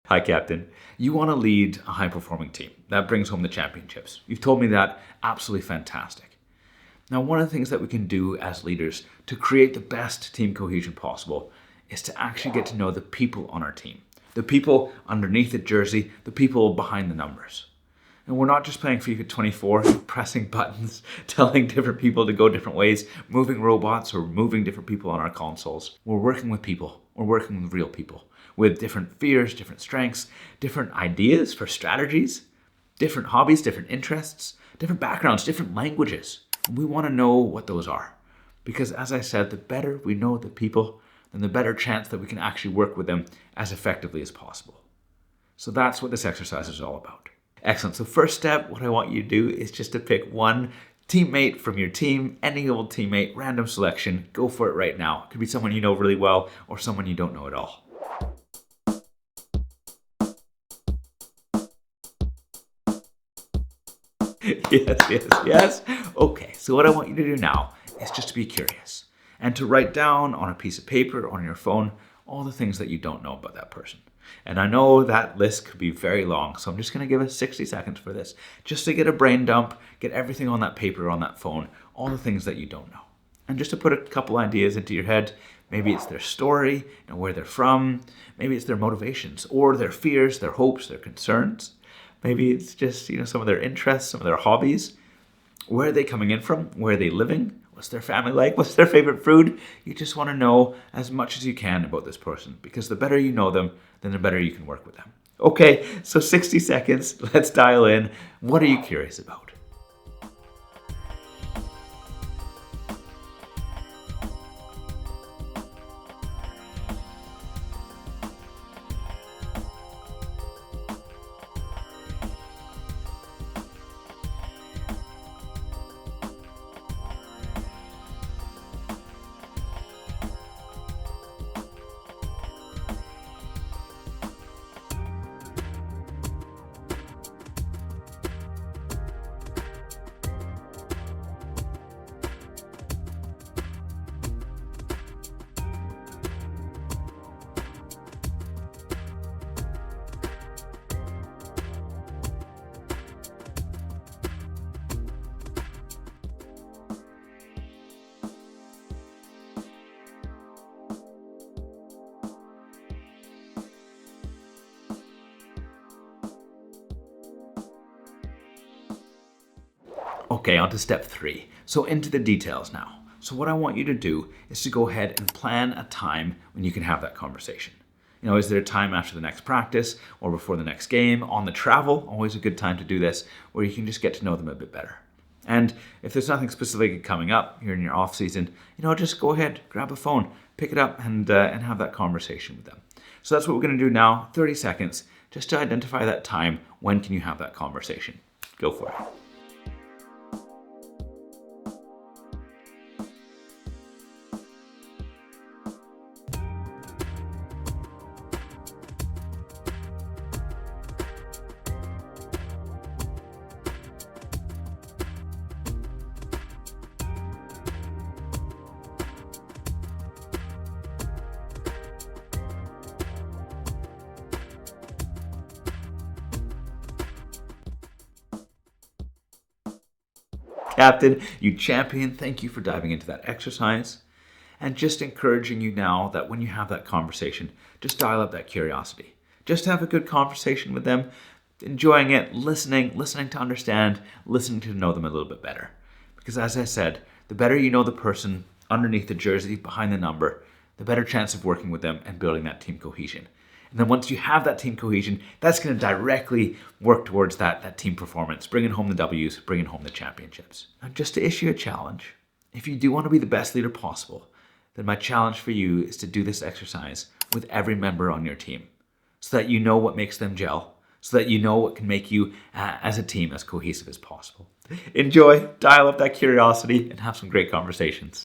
Hi, Captain. You want to lead a high-performing team that brings home the championships. You've told me that. Absolutely fantastic. Now, one of the things that we can do as leaders to create the best team cohesion possible is to actually get to know the people on our team. The people underneath the jersey, the people behind the numbers. And we're not just playing FIFA 24, pressing buttons, telling different people to go different ways, moving robots or moving different people on our consoles. We're working with people. We're working with real people with different fears, different strengths, different ideas for strategies, different hobbies, different interests, different backgrounds, different languages. And we want to know what those are. Because as I said, the better we know the people, then the better chance that we can actually work with them as effectively as possible. So that's what this exercise is all about. Excellent. So first step, what I want you to do is just to pick one teammate from your team, any old teammate, random selection. Go for it right now. It could be someone you know really well or someone you don't know at all. Yes. Okay, so what I want you to do now is just to be curious and to write down on a piece of paper or on your phone all the things that you don't know about that person. And I know that list could be very long, so I'm just going to give us 60 seconds for this, just to get a brain dump, get everything on that paper or on that phone, all the things that you don't know. And just to put a couple ideas into your head, maybe it's their story, where they're from, maybe it's their motivations, or their fears, their hopes, their concerns. Maybe it's just, some of their interests, some of their hobbies. Where are they coming in from? Where are they living? What's their family like? What's their favorite food? You just want to know as much as you can about this person, because the better you know them, then the better you can work with them. Okay, so 60 seconds. Let's dial in. What are you curious about? Okay, on to step 3. So into the details now. So what I want you to do is to go ahead and plan a time when you can have that conversation. Is there a time after the next practice or before the next game, on the travel? Always a good time to do this, where you can just get to know them a bit better. And if there's nothing specific coming up, you're in your off season, just go ahead, grab a phone, pick it up and have that conversation with them. So that's what we're going to do now, 30 seconds, just to identify that time. When can you have that conversation? Go for it. Captain, you champion, thank you for diving into that exercise. And just encouraging you now that when you have that conversation, just dial up that curiosity. Just have a good conversation with them, enjoying it, listening to understand, listening to know them a little bit better. Because as I said, the better you know the person underneath the jersey, behind the number, the better chance of working with them and building that team cohesion. And then once you have that team cohesion, that's going to directly work towards that team performance, bringing home the W's, bringing home the championships. Now, just to issue a challenge, if you do want to be the best leader possible, then my challenge for you is to do this exercise with every member on your team, so that you know what makes them gel, so that you know what can make you, as a team, as cohesive as possible. Enjoy, dial up that curiosity, and have some great conversations.